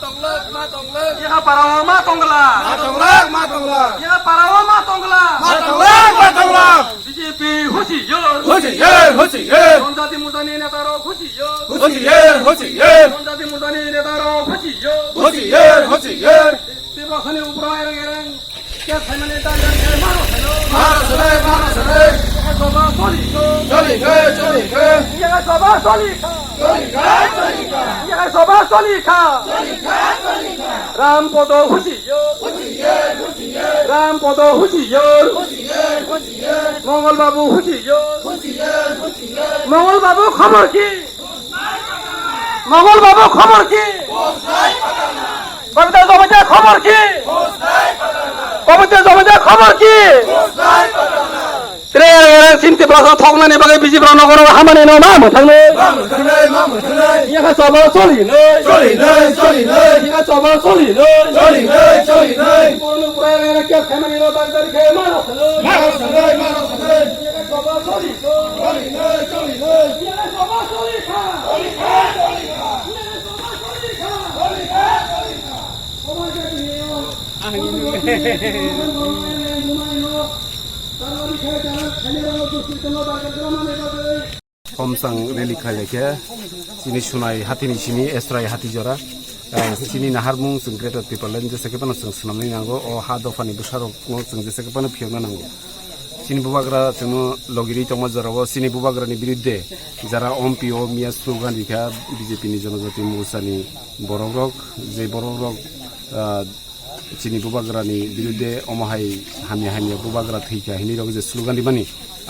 Iha parawa ma tongla. Iha parawa ma tongla. BJP হুঁশিয়ার জনজাতি মুদানি নেতারা হুঁশিয়ার জনজাতি মুদানি নেতারা হুঁশিয়ার তিব্রাখানি উপরায় রঙেরং কে থাইমানে দাঁড়িয়ে কে মারো ইহা সভা চলিখা রামপদ হুঁশিয়ার মঙ্গল বাবু হুঁশিয়ার মঙ্গল বাবু খবর কি কবিতা জমাদার খবর কি চিন্তি প্লাসা থকনানি বাকি বিজেপি নগর হামানি ন মা থাকলে ইহা সভা চলিলে ইহা সভা চলিলে কে ফ্যামিলি ন দাঁড়িয়ে খেয়ে মারো ইহা সভা চলিলে ইহা সভা চলিখা homsang reli khaileke chini sunai hatini simi esrai hati jora chini naharmung sung greater people len jese kepana sung sunamni nango o ha dofani busharok no sung jese kepana phiona nango chini bubagra chunu logiri tongma jarawo chini bubagra ni biruddhe jara ompo miya slogan dikha BJP ni jonojati musani borogrok je borogrok chini bubagra ni biruddhe omahai hamia bubagra thika hini rog je slogan dibani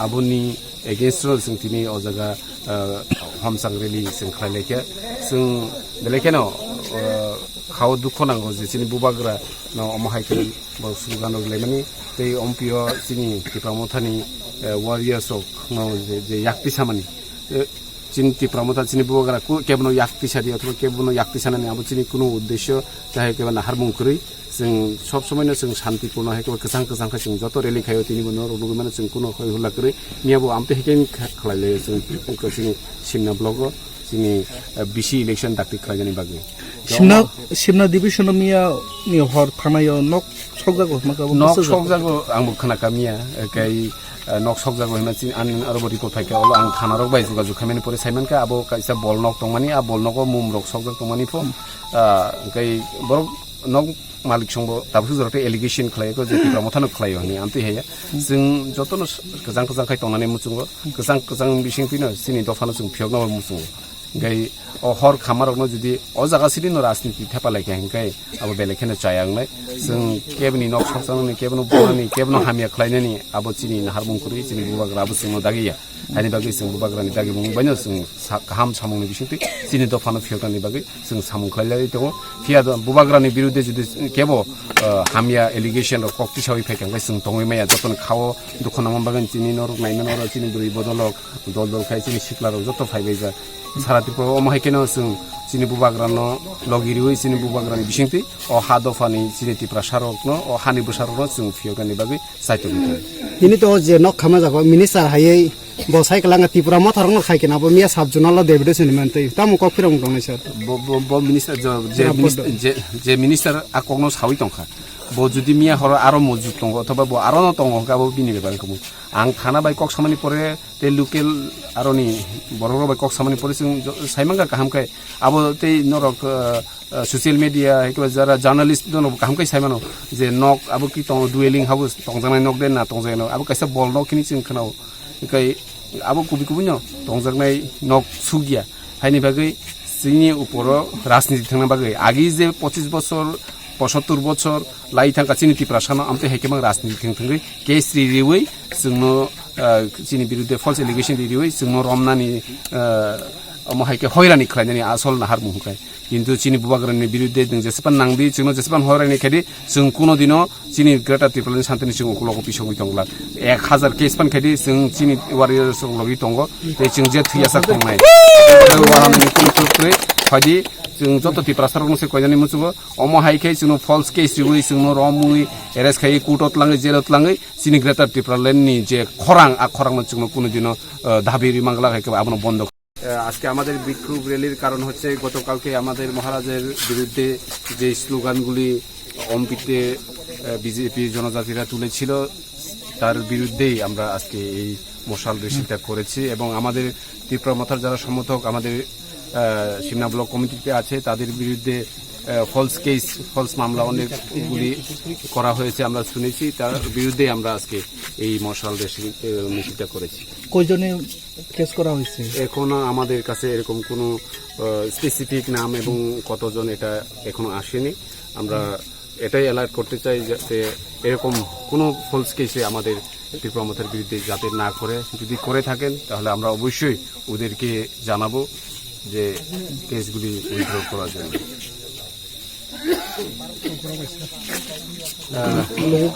abuni against sing tini o jaga homsang rally sing khlaileke sing belekeno khao dukho nango je chini bubagra no omahai ke bo slogan og lemani tei ompio chini tipramothani warriors ok no je yakti samani chini tipramothani chini bubagra kebno yakti sadi অথবা kebno yakti sanani abo chini kuno uddeshyo chahe kebana harmung kuri जों सब समयनो जों शान्तिपूर्ण हेके गोजां जों जत rally खायो तिनि गुनो रुगु माने जों कुनो खय हुला करे मियाबो आमते हेकेन खलायले जों जोंनि सिमना ब्लग जोंनि बिसि इलेक्शन दाक्ति खलायनि बागै सिमना डिभिजन मिया नि हर थानायो नक सकजागो माकाबो नक सकजागो आंबो खोनाका मिया गाय नक सकजागो हिमा चिन आन आरो रिपोर्ट फायका अल आं थानारक बाय जुगाजु खामेनि परे साइमानका आबो काइसा बल नक तंमानि आ बल नक मुम रक सकजाग तंमानि फो गाय बर नक मालिक संबो दाबसु जरते एलिगेशन खलायको जे तिप्रामथानो खलायो नि आमते हेया जों जतनो गोजां खाय तंनानै मुचुंगो गोजां बिसिं फिनो सिनि दफानो जों फियगना मुचुंगो गाय अ हर खामारकनो जुदि अ जागा सिदिनो राजनीति थेपालायके हंगाय आबो बेलेखेनो चायांगनाय जों केबनि नक सकसांनि केबनो बरनि केबनो हामिया खलायनानि आबो चिनि हारमुंकुरि चिनि बुबाग्राबो जों दागिया हानि बागै जों बुबाग्रानि दागि बुंबायनो जों गाहाम सामुंनि बिसिंति चिनि दफानो फियगनानि बागै जों सामुं खलायलाय दङ फिया बुबाग्रानि बिरुद्धे जुदि केबो हामिया एलिगेशन कक्ति सावि फैखांगाय जों दङै माया जतन खावो दुखनाम बागन चिनि नरक नायनो नर चिनि दुइ बदलक दल खाय चिनि सिक्लारक जत फायबायजा सारा त्रिपुरा अमाहायकेनो जों चिनि बुबाग्रानो लगिरिवै चिनि बुबाग्रानि बिसिंति अ हा दफानि चिनि त्रिपुरा सारकनो अ हानि बुसारकनो जों फियगनानि बागै साइटनि ini to je nok khama jago minister hayai bo saiklang tipura mothorong khaikena bo miya sabjunal debido sinimantei tamu ko phirong dong sir bo minister je minister akogno sawi tongkha bo judi miya horo aro mojut tongo othoba bo aro no tongo ka bo bini beban komu ang thana bai kok samani pore te local aro ni bororo bai kok samani pore sing saimanga kaham kai abo te norok social media ekba jara journalist dono kaham kai saimano je nok abo ki tong dwelling house tongjanai nok den na tongjaino abo kaisa bol nok kini sing khnao kai abo kubi no tongjanai nok sugia haini bagai sini uporo राजनीति थांना बागै आगि जे 25 বছর 75 বছর লাই थांका चिनि तिप्रासानो आमते हेकेमां राजनीति थांगै case रिरिवै जोंनो चिनि बिरुद्धे falls allegation रिरिवै जोंनो रमनानि अमहायके हयरानि खलायनानि आसल नाहार मुहुकाय किन्तु चिनि बुबाग्रानि बिरुद्धे जों जेसेबां नांदि जोंनो जेसेबां हयरानि खायदि जों कुनो दिनो चिनि ग्रेटार त्रिपुरानि शान्तिनि सिगाङाव कुलको पिसोगै दंला 1000 केस पान खायदि जों चिनि वारियर्स लगि दंगो ते जों जे थैयासा थांनाय वारानि कुलकुत्रे फायदि जों जत त्रिपुरा सरकारनो से कयजानि मुचुगो अमहायके जोंनो फल्स केस रिवै जोंनो रमुइ एरेस्ट खाय कुटत लाङै जेलत लाङै चिनि ग्रेटार त्रिपुरा लेन्डनि जे खरां आ खरांनो जोंनो कुनो दिनो दाबिरि मांगला खायके आबनो बन्द আজকে আমাদের বিক্ষোভ র্যালির কারণ হচ্ছে গতকালকে আমাদের মহারাজের বিরুদ্ধে যে স্লোগানগুলি অম্পিতে বিজেপির জনজাতিরা তুলেছিল তার বিরুদ্ধেই আমরা আজকে এই মশাল রেসিটা করেছি এবং আমাদের ত্রিপুরা মথার যারা সমর্থক আমাদের সিমনা ব্লক কমিটিতে আছে তাদের বিরুদ্ধে ফলস মামলা অনেকগুলি করা হয়েছে আমরা শুনেছি, তার বিরুদ্ধে আমরা আজকে এই মশাল মিছিলটা করেছি। কয়জনে কেস করা হয়েছে? এখনো আমাদের কাছে এরকম কোনো স্পেসিফিক নাম এবং কতজন এটা এখনো আসেনি। আমরা এটাই অ্যালার্ট করতে চাই যাতে এরকম কোনো ফলস কেসে আমাদের ত্রিপুরা মথার বিরুদ্ধে যাতে না করে, যদি করে থাকেন তাহলে আমরা অবশ্যই ওদেরকে জানাবো যে কেসগুলি উইথড্র করার জন্য। লোক